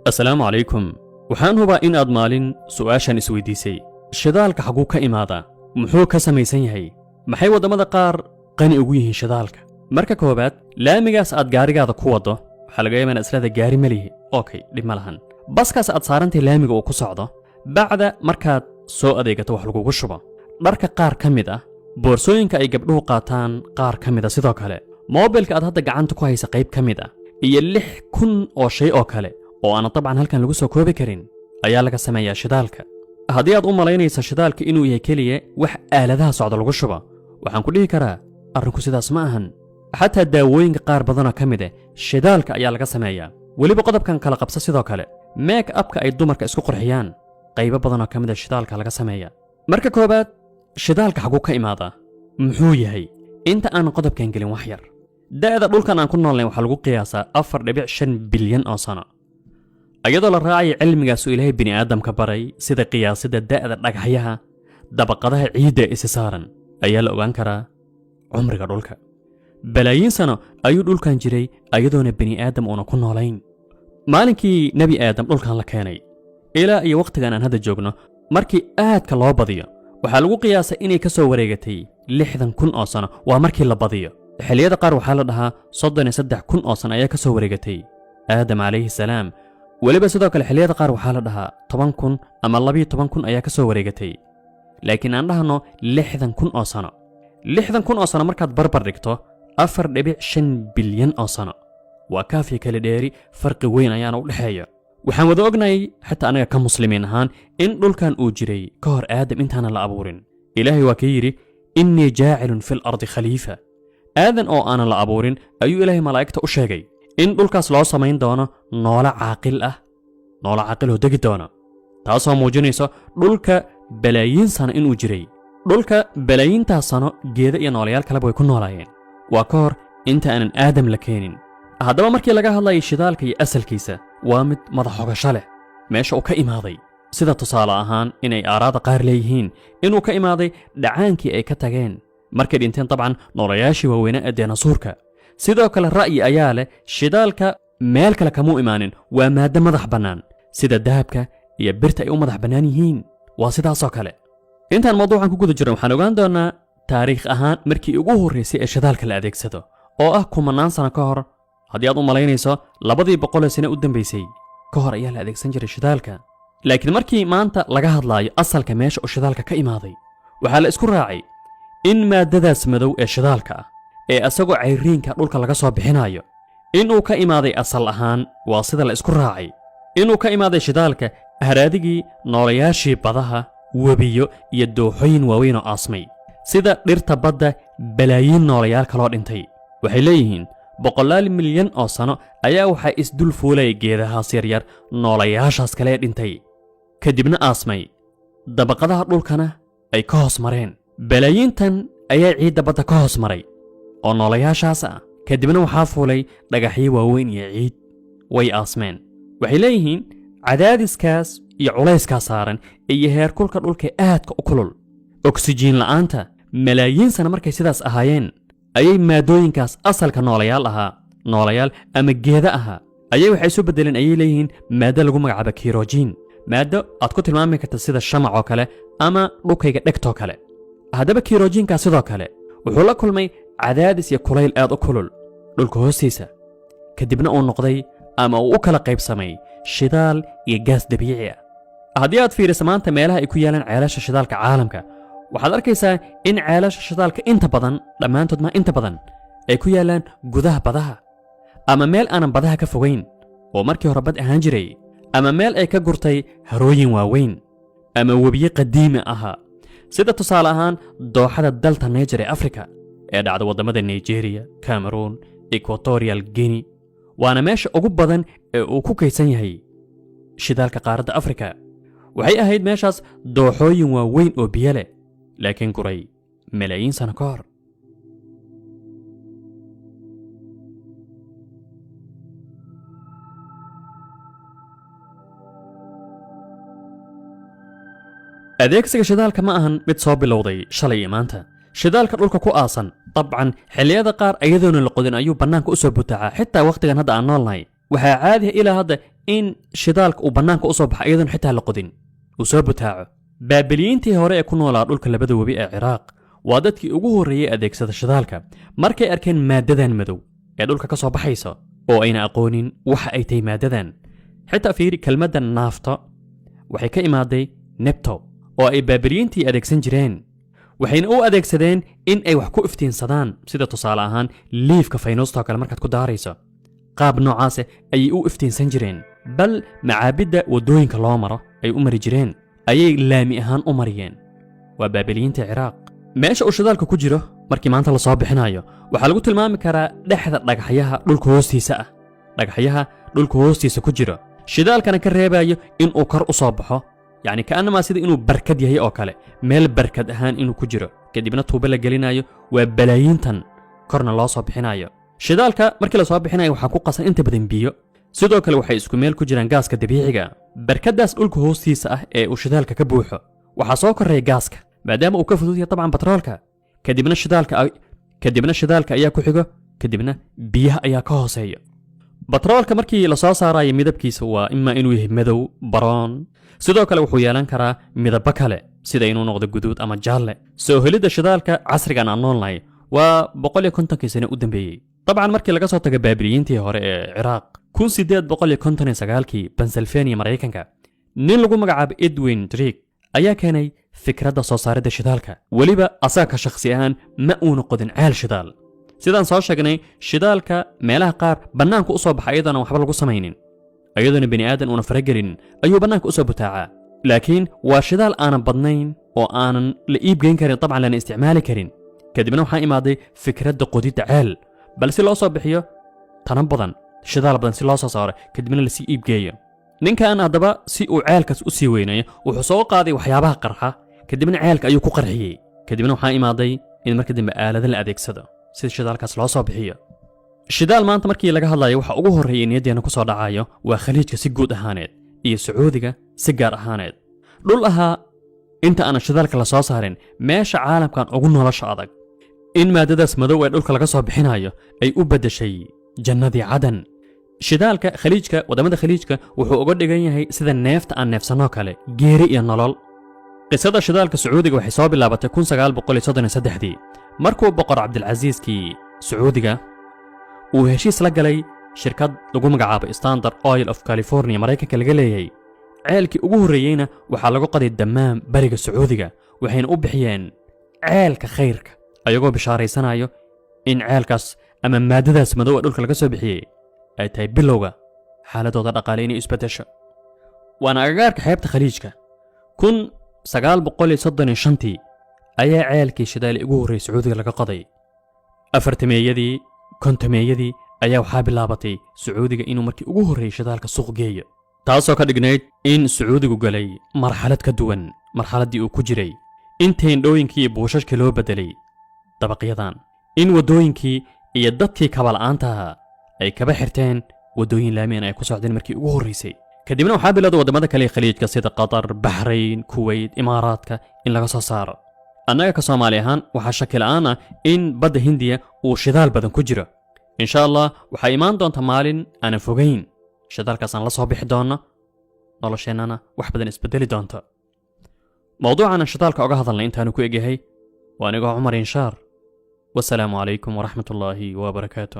السلام عليكم. waxaan hubaa in aad maalin su'aashan isweydiisay shidaalka xaguu ka imaada muxuu ka samaysan yahay maxay wadamada qaar qani ugu yihiin shidaalka marka koobaad laamigaas aad gaarigaada ku wado waxa laga yaabaa islada gaari malihi okay dhib ma lahan baskaas aad saarantay laamiga uu ku socdo bacda markaad soo adeegato wax lagugu shubo dharka qaar ka mid ah boorsooyinka ay gabdhuhu qaataan qaar ka mid ah sidoo kale moobilka aad hadda gacanta ku haysa qayb ka mid ah iyo 6,000 oo shay oo kale oo aan dabcan halkan lagu soo koobi karin ayaa laga sameeyaa shidaalka haddii aad u malaynayso shidaalka inuu yahay kaliya wax aaladaha socda lagu shubo waxaan ku dhihi karaa arrinku sidaas ma ahan xataa daawooyinka qaar badan oo ka mid ah shidaalka ayaa laga sameeyaa weliba qodobkan kala qabsa sidoo kale make upka ay dumarka isku qurxiyaan qaybo badan oo ka mid ah shidaalka laga sameeyaa marka koobaad shidaalka xaguu ka imaadaa muxuu yahay inta aan qodobkan gelin wax yar da'da dhulkan aan ku noolnayn waxa lagu qiyaasaa 4.5 bilyan oo sano ayadoo la raacay cilmigaas oo ilaahay bini'aadamka baray sida qiyaasida da'da dhagaxyaha dabaqadaha ciidda isa saaran ayaa la ogaan karaa cumriga dhulka balaayiin sano ayuu dhulkan jiray ayadoona bini'aadam uuna ku noolayn maalinkii nebi aadam dhulkan la keenay ilaa iyo waqtigan aan hadda joogno markii aadka loo badiyo waxaa lagu qiyaasay inay ka soo wareegatay 60,000 oo sano waa markii la badiyo xilliyada qaar waxaa la dhahaa 33,000 oo sano ayaa ka soo wareegatay aadam calayhi salaam weliba sidoo kale xilliyada qaar waxaa la dhahaa 10,000 ama 12,000 ayaa ka soo wareegatay laakiin aan dhahno 60,000 oo sano 60,000 oo sano markaad barbar dhigto 4.5 bilyan oo sano waa kaafi kala dheeri farqi weyn ayaana u dhexeeya waxaan wada ognahay xataa anaga ka muslimiin ahaan in dhulkan uu jiray ka hor aadam intaana la abuurin ilaahay waa ka yidhi innii jaacilun fil ardi khaliifa aadan oo aanan la abuurin ayuu ilaahay malaa'igta u sheegay in dhulkaas loo samayn doono noole caaqil oo degi doona taasoo muujinayso dhulka balaayiin sano inuu jiray dhulka balaayiintaas sano geeda iyo nooleyaal kaleba way ku noolaayeen waa ka hor inta aanan aadam la keenin haddaba markii laga hadlayay shidaalka iyo asalkiisa waa mid madaxogasho leh meesha uu ka imaaday sida tusaale ahaan inay aaraada qaar leeyihiin inuu ka imaaday dhacaankii ay ka tageen markay dhinteen dabcan noolayaashii waaweynaa ee deenasuurka sidoo kale ra'yi ayaa leh shidaalka meel kale kamuu imaanin waa maaddo madax bannaan sida dahabka iyo birta ay u madax bannaan yihiin waa sidaasoo kale intaan mawduucan ku guda jirno waxaan ogaan doonnaa taariikh ahaan markii ugu horraysay ee shidaalka la adeegsado oo ah 10 sano ka hor haddii aad u malaynayso 200 sano u dambaysay ka hor ayaa la adeegsan jiray shidaalka laakiin markii maanta laga hadlaayo asalka meesha uu shidaalka ka imaaday waxaa la isku raacay in maaddadaas madow ee shidaalka ah ee asagoo cayriinka dhulka laga soo bixinayo inuu ka imaaday asal ahaan waa sida la isku raacay inuu ka imaaday shidaalka haraadigii noolayaashii badaha webiyo iyo dooxooyin waaweyn oo aasmay sida dhirta badda balaayiin noolayaal kaloo dhintay waxay leeyihiin 100 milyan oo sano ayaa waxaa isdul fuulay geedahaas yaryar noolayaashaas kale ee dhintay kadibna aasmay dabaqadaha dhulkana ay ka hoos mareen balaayiintan ayaa ciidda badda ka hoos maray oo noolayaashaas ah kadibna waxaa fuulay dhagaxyo waaweyn iyo ciid way aasmeen waxay leeyihiin cadaadiskaas iyo culayskaas saaran iyo heerkulka dhulka aadka u kulul oksijiin la'aanta malaayiin sana markay sidaas ahaayeen ayay maadooyinkaas asalka noolayaal ama geeda ahaa ayay waxay isu beddeleen ayay leeyihiin maaddo lagu magacaabo kirojiin maaddo aad ku tilmaami karta sida shamac oo kale ama dhukayga dhegtoo kale haddaba kirojiinkaas sidoo kale wuxuu la kulmay cadaadis iyo kulayl aad u kulul dhulka hoostiisa kadibna uu noqday ama uu u kala qaybsamay shidaal iyo gaas dabiici ah haddii aad fiiriso maanta meelaha ay ku yaalaan ceelasha shidaalka caalamka waxaad arkaysaa in ceelasha shidaalka inta badan dhammaantood ma inta badan ay ku yaalaan gudaha badaha ama meel aanan badaha ka fogayn oo markii hore bad ahaan jiray ama meel ay ka gurtay harooyin waaweyn ama webiyo qadiimi ahaa sida tusaale ahaan dooxada dalta Niger ee Afrika ee dhacda waddamada Nigeria, Cameroon, Equatorial Guinea waana meesha ugu badan ee uu ku kaydsan yahay shidaalka qaaradda Afrika waxay ahayd meeshaas dooxooyin waaweyn oo biyo leh laakiin guray malaayiin sano ka hor adeegsiga shidaalka ma ahan mid soo bilowday shalay iyo maanta shidaalka dhulka ku aasan dabcan xilliyada qaar ayadoona la qodin ayuu bannaanka u soo butacaa xitaa wakhtigan hadda aan noolnahay waxaa caadi ilaa hadda in shidaalka uu bannaanka u soo baxa iyadoon xitaa la qodin uu soo butaaco baabiliyiintii hore ee ku noolaa dhulka labada webi ee ciraaq waa dadkii ugu horreeyey adeegsada shidaalka markay arkeen maaddadan madow ee dhulka ka soo baxaysa oo ayna aqoonin waxa ay tahay maaddadan xitaa fiiri kelmadda naafto waxay ka imaaday nebto oo ay baabiliyiintii adeegsan jireen waxayna u adeegsadeen in ay wax ku iftiinsadaan sida tusaale ahaan liifka faynuustoo kale markaad ku daarayso qaab noocaase ayay u iftiinsan jireen bal macaabidda waddooyinka loo maro ay u mari jireen ayay laami ahaan u mariyeen waa baabiliyiinta ciraaq meesha uu shidaalka ku jiro markii maanta la soo bixinayo waxaa lagu tilmaami karaa dhexda dhagaxyaha dhulka hoostiisa ah dhagaxyaha dhulka hoostiisa ku jiro shidaalkana ka reebayo inuu kor u soo baxo yacni ka'annamaa sida inuu barkad yahay oo kale meel barkad ahaan inuu ku jiro kadibna tuubo la gelinayo waa balaayiintan korna loo soo bixinayo shidaalka markii la soo bixinayo waxaa ku qasan inta badan biyo sidoo kale waxay isku meel ku jiraan gaaska dabiiciga barkadaas dhulka hoostiisa ah ee uu shidaalka ka buuxo waxaa soo korreeya gaaska maadaama uu ka fudud yahay dabcan batroolka kadibna shidaalka ayaa ku xigo kadibna biyaha ayaa ka hooseeya batroolka markii la soo saarayo midabkiisa waa imaa inuu yahay madow baroon sidoo kale wuxuu yeelan karaa midabo kale sida inuu noqdo guduud ama jaalle soo helidda shidaalka casrigan aan noolnahay waa 150 sano u dambeeyey dabcan markii laga soo tago baabiliyiintii hore ee ciraaq 1859kii Pennsylvania Mareykanka nin lagu magacaabo Edwin Drake ayaa keenay fikradda soo saaridda shidaalka weliba asaga shakhsi ahaan ma uuna qodin ceel shidaal sidaan soo sheegnay shidaalka meelaha qaar bannaanka u soo baxa iyadoona waxba lagu samaynin iyadoona bini aadan uuna faragelin ayuu bannaanka u soo butaacaa laakiin waa shidaal aanan badnayn oo aanan la iibgeyn karin dabcan lana isticmaali karin kadibna waxaa imaaday fikradda qodidda ceel bal si loo soo bixiyo tanan badan shidaal badan si loo soo saaro kadibna lasii iibgeeyo ninkan haddaba si uu ceelkaas u sii weynayo wuxuu soo qaaday waxyaabaha qarxa kadibna ceelka ayuu ku qarxiyey kadibna waxaa imaaday in marka dambe aalada la adeegsado si shidaalkaas loo soo bixiyo shidaal maanta markii laga hadlayo waxa ugu horreeyay niyaddeena ku soo dhacayo waa khaliijka si guud ahaaneed iyo sacuudiga si gaar ahaaneed dhul ahaa inta aanan shidaalka la soo saarin meesha caalamkan ugu nolosha adag in maadadaas madow ee dhulka laga soo bixinayo ay u beddeshay jannadii cadan shidaalka khaliijka waddamada khaliijka wuxuu uga dhigan yahay sida neefta aan neefsanoo kale geeri iyo nolol qisada shidaalka sacuudiga waxay soo bilaabatay 1933 markuu boqor cabdilcasiiskii sacuudiga uu heshiis la galay shirkad lagu magacaabo Standard Oil of California Mareykanka laga leeyahay ceelkii ugu horreeyayna waxaa lagu qaday damaam bariga sacuudiga waxayna u bixiyeen ceelka khayrka ayagoo bishaaraysanayo in ceelkaas ama maadadaas madow ee dhulka laga soo bixiyey ay tahay bilowga xaaladooda dhaqaale inay isbedesho waana agagaarka xeebta khaliijka 1935 ayaa ceelkii shidaali ugu horreeyay sacuudiga laga qoday afartameeyadii kontameeyadii ayaa waxaa bilaabatay sacuudiga inuu markii ugu horreeyay shidaalka suuq geeyo taasoo ka dhignayd in sacuudigu galay marxalad ka duwan marxaladdii uu ku jiray in teendhooyinkii iyo buushashkii loo beddelay dabaqyadan in waddooyinkii iyo dadkii kabala'aanta ahaa ay kaba xirteen waddooyin laamiyan ay ku socdeen markii ugu horraysay kadibna waxaa bilowday waddamada kale ee khaliijka sida qatar baxrayn kuwayt imaaraadka in laga soo saaro annaga ka soomaali ahaan waxaa shaki la'aan ah in badda hindiya uu shidaal badan ku jiro insha allah waxaa imaan doonta maalin aanan fogayn shidaalkaasaan la soo bixi doonno nolosheennana wax badan isbedeli doonto mawduucan shidaalka oga hadalna intaanu ku egyahay waa anigoo cumar inshaar wasalaamu calaykum waraxmatullaahi wabarakaatu